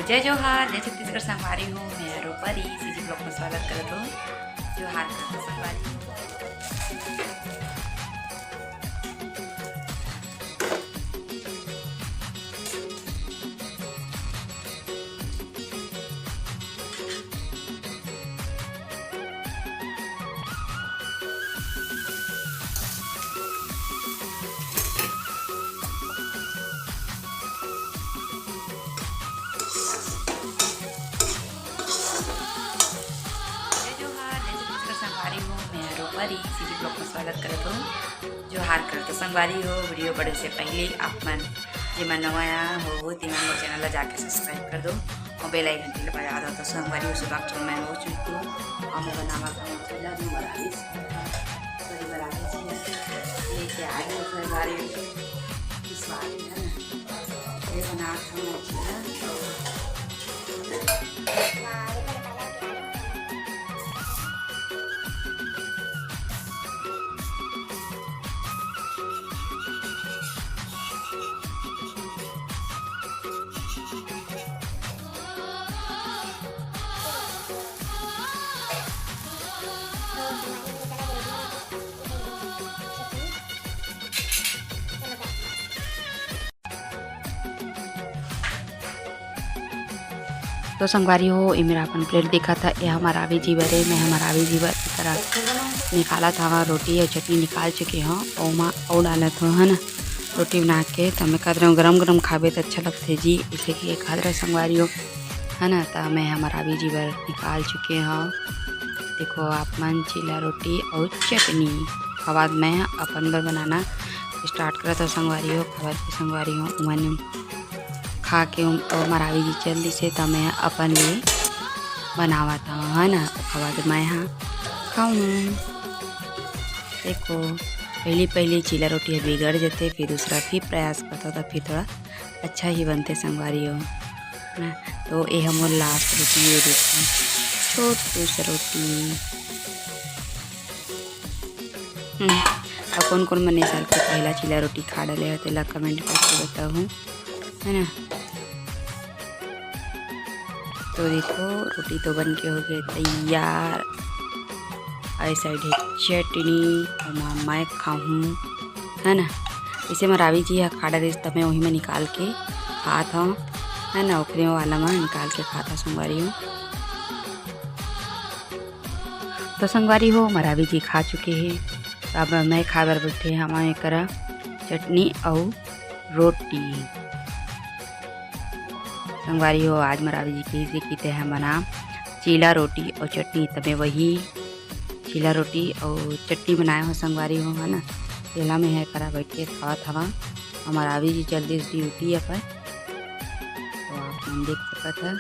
जय जोहार, जय छत्तीसगढ़ संगवारी हूँ। मैं रूपरी सीजी ब्लॉग में स्वागत करता हूँ। जोहार संगवारी। संगवारी सीजी ब्लॉग में स्वागत करता हूँ। जोहार करता संगवारी हो। वीडियो बढ़े से पहले आप मन जिमन नया हो तिमन मोर चैनल ला जाके सब्सक्राइब कर दो और बेल आइकन घंटी ला बजा दो। तो संगवारी हो सुबह चल मैं हो चुकी हूँ और मैं बनावा का चूल्हा भी बराबर बड़ी बराबर से लेके आ गए संगवारी इस बार है ना ये बना था तो संगवारी हो ये मेरा अपन प्लेट देखा था। ये हमारा अभी जीवर है। मैं हमारा अभी जीवर की तरह निकाला था। रोटी और चटनी निकाल चुके हैं और डाला था है ना रोटी बना के। तो मैं कह रहा हूँ गरम गरम खावे तो अच्छा लगते जी, इसे कि खा रहे संगवारी हो है ना। तो मैं हमारा अभी जीवर निकाल चुके हैं। देखो आप मन चीला रोटी और चटनी खबाद मैं अपन बर बनाना स्टार्ट करा था संगवारी हो। खबर की संगवारी हो मैंने खा के और मरावी जी चल दी से तो मैं अपन लिए बनावा था है ना। खबर मैं यहाँ खाऊँ। देखो पहली चीला रोटी बिगड़ जाते फिर दूसरा फिर प्रयास करता था फिर थोड़ा अच्छा ही बनते संगवारी हो ना। तो ये हम लास्ट रोटी ये देखो छोटी सी रोटी। और कौन कौन मैंने साल के पहला चीला रोटी खा डाले होते ला कमेंट करके बताऊँ है ना। तो देखो रोटी तो बन के हो गए तैयार। आई साइड है चटनी और मैं खाऊँ है ना। इसे मरावी जी है खा डाले तब मैं वही में निकाल के खाता हूँ है ना। ओखरे वाला में निकाल के खाता संगवारी हूँ। तो संगवारी हो मरावी जी खा चुके हैं। अब मैं खा बर बैठे हमारे करा चटनी और रोटी। संगवारी हो आज मरावी जी के से कीते हैं बना चीला रोटी और चटनी। तब मैं वही चीला रोटी और चटनी बनाए हो संगवारी हो है ना। तेला में है करा बैठ के खावा था हमारा अभी जी जल्दी ड्यूटी अपन। तो आप मन देख सकता था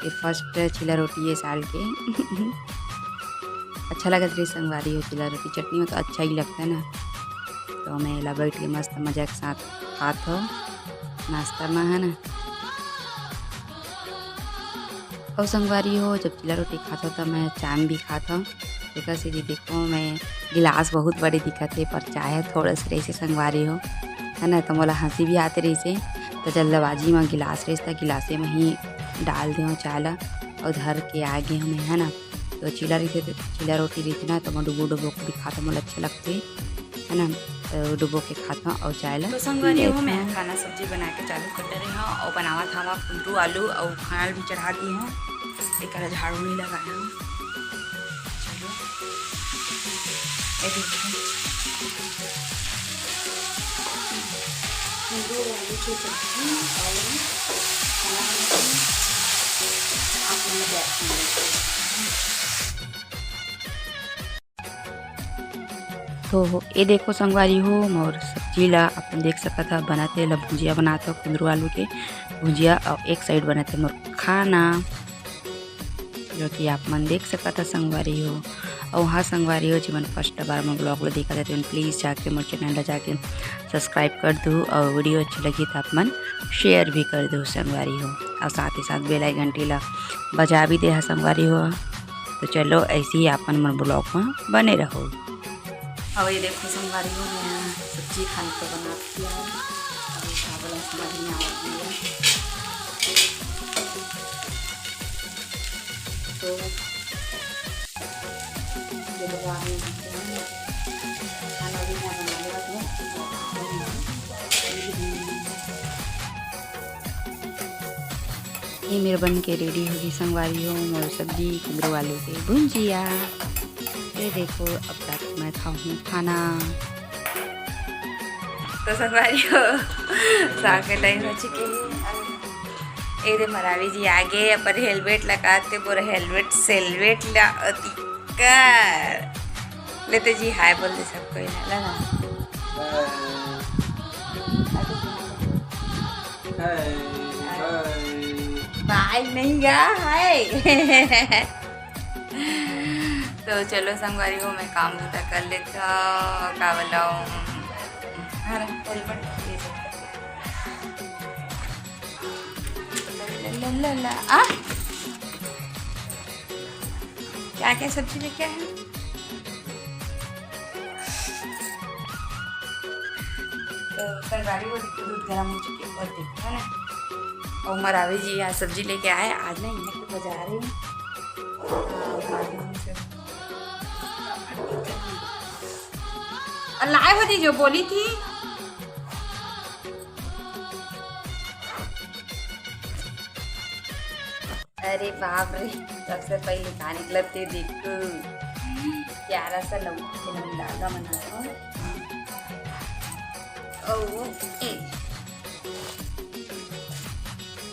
ये फर्स्ट चीला रोटी ये साल के अच्छा लगा रही संगवारी हो चीला रोटी चटनी में तो अच्छा ही लगता है ना। तो मैं ला बैठ के मस्त मजा के साथ खात हो नाश्ता में है ना। और संगवारी हो जब चीला रोटी खाता तो मैं चाय भी खाता हूँ। देखा सीधी देखो मैं गिलास बहुत बड़े दिखते है पर चाय थोड़ा से रही से संगवारी हो है ना। तो मोला हंसी भी आते रही से तो जल्दबाजी में गिलास रही था गिलासे में ही डाल दे चाय ला और धर के आगे हमें है ना। तो चीला रही थे चीला रोटी रही थी ना तो मैं डुबो डुबो को भी खाता मोला अच्छे लगते है ना। तो डुबो के खाता और चाय ला। तो संगवारी हो मैं खाना सब्जी बना के चालू कर दे रही हूँ और बनावा था कुंदरू आलू और खाना भी चढ़ा दी हूँ। एक झाड़ू नहीं लगाया हूँ। चलो कुंदरू आलू की सब्जी तो ये देखो संगवारी हो मोर सब्जी ला अपन देख सकता था बनाते ला भुजिया बनाते कुंदरू आलू के भुजिया और एक साइड बनाते मोर खाना जो कि आप मन देख सकता था संगवारी हो। और हाँ संगवारी हो जीवन फर्स्ट बार में ब्लॉग लो देखा जाते प्लीज़ जाके मोर चैनल जाके सब्सक्राइब कर दो और वीडियो अच्छी लगी तो आप मन शेयर भी कर दो संगवारी हो। और साथ ही साथ बेल आइकन घंटी ला बजा भी दे है संगवारी हो। तो चलो ऐसे ही आप मन ब्लॉग में बने रहो। अब ये देखो संगवारी हो मैं सब्जी खाने को बना दिया है। समझ नहीं आ रही है ये मेरे बन के रेडी होगी संगवारी हो और सब्जी कुंदरू आलू के भुंजिया। ये देखो अब तक मैं खाऊँ खाना। तो संगवारी हो साग के टाइम हो चुके हैं। ये मरावी जी आगे पर हेलमेट लगाते बोर हेलमेट सेलमेट कर लेते जी हाय बोल दे सबको ना बाय नहीं गा हाय। तो चलो संगवारी हो मैं काम धंधा कर लेता का बताऊँ। क्या क्या सब्जी लेके आए? तो संगवारी हो दूध गर्म हो चुकी है और देखो है ना। और मरावी जी यहाँ सब्जी लेके आए आज ना इन्हें को बजा रही हूँ। लाए होती जो बोली थी अरे बाप रे सबसे पहले कहा निकलब थे देखो प्यारा सा लगा मना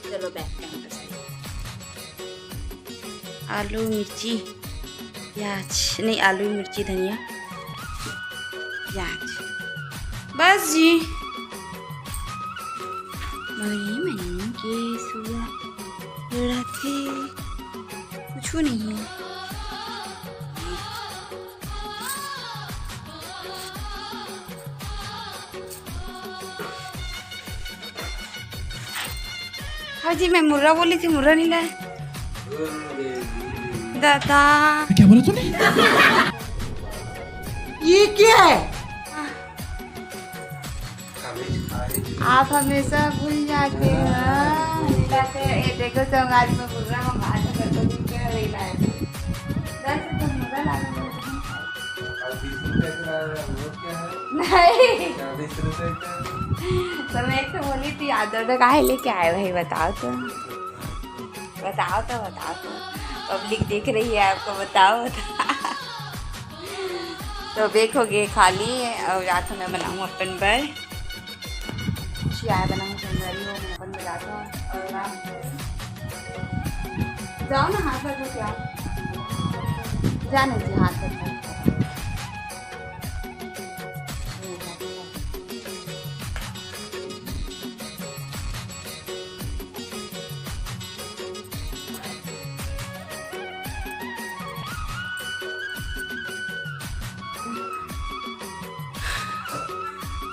चलो बैक आलू मिर्ची प्याज नहीं आलू मिर्ची धनिया प्याज बस जी। मैंने के सुआ थे कुछ नहीं। हाँ जी मैं मुर्रा बोली थी मुर्रा नहीं लाया दादा। क्या बोला तूने? ये क्या है? आप हमेशा भूल जाते हैं। ये देखो तो आज में मुर्रा हम आज क्या लेना है 10 रुपये मुर्रा ला नहीं तो मैं एक तो बोली थी आदर काहे लेके आए भाई बताओ तो पब्लिक देख रही है आपको बताओ तो देखोगे खाली और रात में बनाऊँ अपन पर चाय बनाऊँ संगवारी हो मैं अपन बनाता हूँ और जाओ ना हाथ रखो क्या जाने जी हाथ रखो।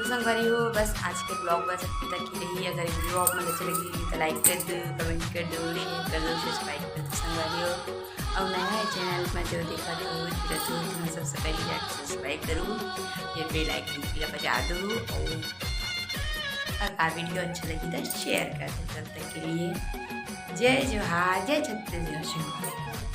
संगवारी हो बस आज के ब्लॉग बस अभी तक ही रही। अगर ब्लॉग में अच्छी लगी तो लाइक कर दो कमेंट कर दो शेयर कर दो सब्सक्राइब कर दो संगवारी हो। और नया है चैनल में जो देखा तो मैं सबसे पहले जाकर सब्सक्राइब करूँ फिर बेल आइकन की बजा दूँ और अगर वीडियो अच्छा लगी तो शेयर कर दो। तब तक के लिए जय जोहार जय छत्तीसगढ़।